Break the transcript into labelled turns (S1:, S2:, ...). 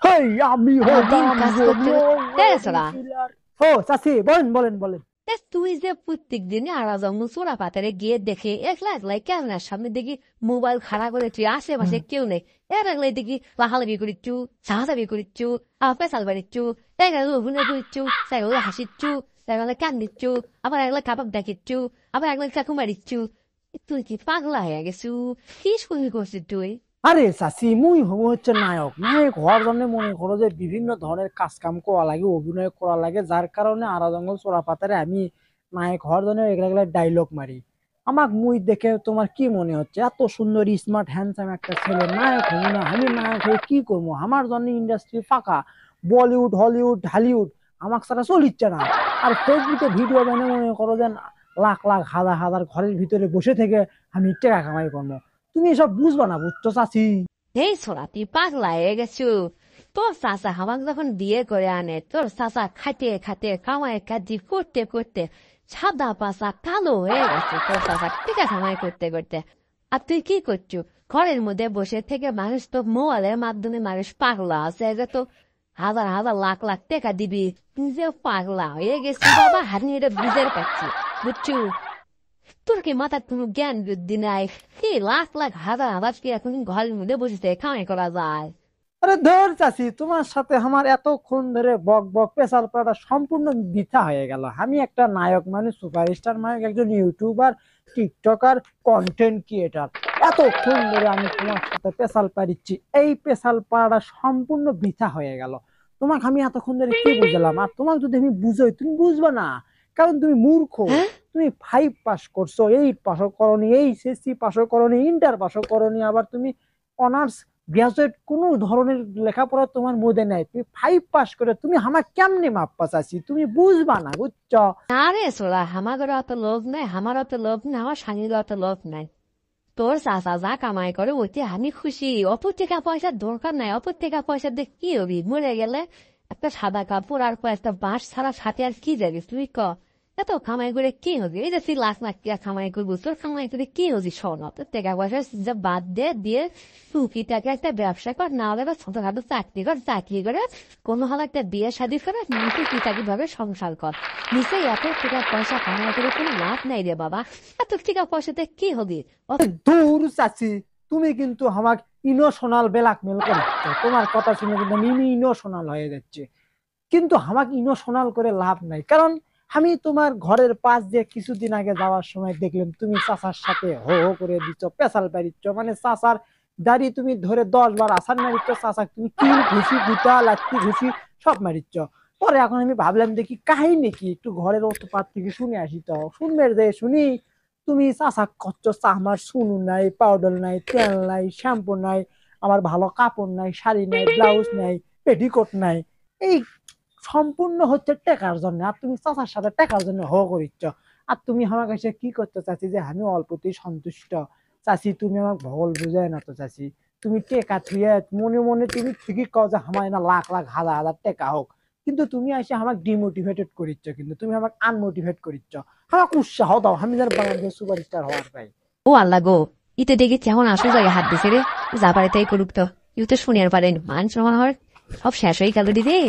S1: হেই, আমি
S2: সারাদিন
S1: হলাম
S2: কাজ করতে
S1: রোমিও
S2: তেরেছড়া
S1: রবিকুলার। ও চাচি, বলেন বলেন বলেন।
S2: তুই যে প্রত্যেক দিনই আরাজম চোরা পাতারে গিয়ে দেখে একলা একলাই ক্যামেরার সামনে দেখি মোবাইল খাড়া করে তুই আশেপাশে কেউ নেই এর একলাই দেখি লাহালাবি করিচ্ছু সাহাজাবি করিচ্ছু পেশাল বাড়িচ্ছু একলা অভিনয় করিচ্ছু সেগুলো হাসিচ্ছু সেগুলো কান্দিচ্ছু আবার একলা কাবাব দেখিচ্ছু আবার একলা চাকু মারিচ্ছু তুই কি পাগলা হয়ে গেছু কি শুরু করছিস তুই
S1: আরে চাচি, মুই হবো হচ্ছে নায়ক। নায়ক হওয়ার জন্য মনে করো যে বিভিন্ন ধরনের কাজ কাম করা লাগে, অভিনয় করা লাগে, যার কারণে আরা জঙ্গল চোরা পাতারে আমি নায়ক হওয়ার জন্য এগুলা ডায়লগ মারি। আমাক মুই দেখে তোমার কি মনে হচ্ছে এত সুন্দর স্মার্ট হ্যান্ডসাম একটা ছেলে নায়ক হবো না? আমি নায়ক হয়ে কি করবো? আমার জন্য ইন্ডাস্ট্রি ফাঁকা। বলিউড, হলিউড, ঢালিউড আমাক ছাড়া চলিচ্ছে না। আর ফেসবুকে ভিডিও বানিয়ে মনে করো যে লাখ লাখ হাজার হাজার ঘরের ভিতরে বসে থেকে আমি টাকা কামাই করবো। তুমি এসব বুঝবা না, বুঝছো চাচি?
S2: এই ছোড়া তুই পাগলা হয়ে গেছু তোর চাচা আমাকে যখন বিয়ে করে আনে তোর চাচা খাটে খাটে কামাই কাজি করতে করতে সাদা পাশা কালো হয়ে গেছে তোর চাচা টিকা কামাই করতে করতে আর তুই কি করছু ঘরের মধ্যে বসে থেকে মানুষ তো মোবাইলের মাধ্যমে মানুষ পাগলা আছে যে তো হাজার হাজার লাখ লাখ টাকা দিবি নিজেও পাগলা হয়ে গেছি বাবা হারিয়ে বুঝের পাচ্ছি বুঝছু তোর কি মাথার কোনো জ্ঞান বুদ্ধি নাই কি লাখ লাখ হাজার হাজার কি এখন ঘরের মধ্যে বসে কামাই করা যায়
S1: আরে ধর চাচি, তোমার সাথে আমার এতক্ষণ ধরে বক বক পেশাল করাটা সম্পূর্ণ বৃথা হয়ে গেল। আমি একটা নায়ক, মানে সুপারস্টার নায়ক, একজন ইউটিউবার, টিকটকার, কন্টেন্ট ক্রিয়েটার। এতক্ষণ ধরে আমি তোমার সাথে পেশাল পাড়িচ্ছি, এই পেশাল পাড়াটা সম্পূর্ণ বৃথা হয়ে গেল। তোমাকে আমি এতক্ষণ ধরে কি বুঝলাম? আর তোমাকে যদি আমি বুঝাই, তুমি বুঝবে না, কারণ তুমি মূর্খ।
S2: হ্যাঁ
S1: তুমি 5 পাস করছো, 8 পাসও করনি, এইচএসসি পাসও করনি, ইন্টার পাসও করনি, আবার তুমি অনার্স গ্রাজুয়েট কোন ধরনের লেখাপড়া তোমার মধ্যে নাই। তুমি 5 পাস করে তুমি আমার কেমনে মাপ পাচ্ছি? তুমি বুঝবা না, বুঝছো?
S2: আরে সোলা আমার অত লোভ নাই আমার অত লোভ নাই আমার স্বামীর অত লোভ নাই তোর চাচা যা কামাই করে ওইতে আমি খুশি অপর টাকা পয়সার দরকার নাই অপর টাকা পয়সা দিয়ে কি হবি মরে গেলে একটা সাদা কাপড় আর একটা বাঁশ ছাড়া সাথে আর কি যাবি তুই ক এত কামাই করে কি হবি এই যে তুই লাখ লাখ টাকা কামাই করবি তোর কামাই করে কি হবি শোন তোর টাকা পয়সা যা বাদ দিয়ে টুকি টাকা একটা ব্যবসা কর না হলে বা ছোটখাটো চাকরি করে কোনো হলে একটা বিয়ে শাদী করে নিজে কি চাকরি ভাবে সংসার কর নিচে এত টাকা পয়সা কামাই করে কোনো লাভ নাই রে বাবা এত টাকা পয়সাতে কি হবি
S1: দূর চাচি, তুমি কিন্তু আমাকে ইমোশনাল ব্ল্যাকমেল করছো। তোমার কথা শুনে কিন্তু আমি ইমোশনাল হয়ে যাচ্ছে। কিন্তু আমাকে ইমোশনাল করে লাভ নাই, কারণ আমি তোমার ঘরের পাশ দিয়ে কিছুদিন আগে যাওয়ার সময় দেখলাম তুমি চাচার সাথে হো হো করে দিচ্ছ, পেশাল পারিচ্ছ, মানে চাচার দাড়ি তুমি ধরে 10 বার আসার মারিচ্ছ, চাচা তুমি কিল ঘুষি গুতা লাত্তি ঘুষি সব মারিচ্ছ। পরে এখন আমি ভাবলাম দেখি কাহিনী কি, একটু ঘরের অতপাত থেকে শুনে আসি। তো শুনবে যে শুনি তুমি চাচা করছো, আমার শুনু নাই, পাউডার নাই, তেল নাই, শ্যাম্পু নাই, আমার ভালো কাপড় নাই, শাড়ি নাই, ব্লাউজ নাই, পেটিকোট নাই। এই সম্পূর্ণ হচ্ছে টাকার জন্য। আর তুমি চাচার সাথে টাকার জন্য হো করিচ্ছ। আর তুমি আমার কাছে কি করতে চাচ্ছি যে আমি অল্পতেই সন্তুষ্ট? চাচি, তুমি আমাকে ভুল বুঝায় না তো চাচি। তুমি টেকা থুয়ে মনে মনে তুমি ঠিকই কও যে আমার না লাখ লাখ হাজার হাজার টাকা হোক, কিন্তু তুমি এসে আমাকে ডিমোটিভেটেড করিচ্ছ, কিন্তু তুমি আমাকে আনমোটিভেট করিচ্ছ। আমাকে উৎসাহ দাও, আমি যেন বাংলাদেশের সুপারস্টার হওয়ার পাই।
S2: ও আল্লাহ গো ইতে দেখি কেমন আসল জায়গায় হাত দিছে রে যা পারে তাই করুক তো ইউ তো শুনিয়ার পারেন মান সম্মান হওয়ার সব শেষ হয়ে গেল রে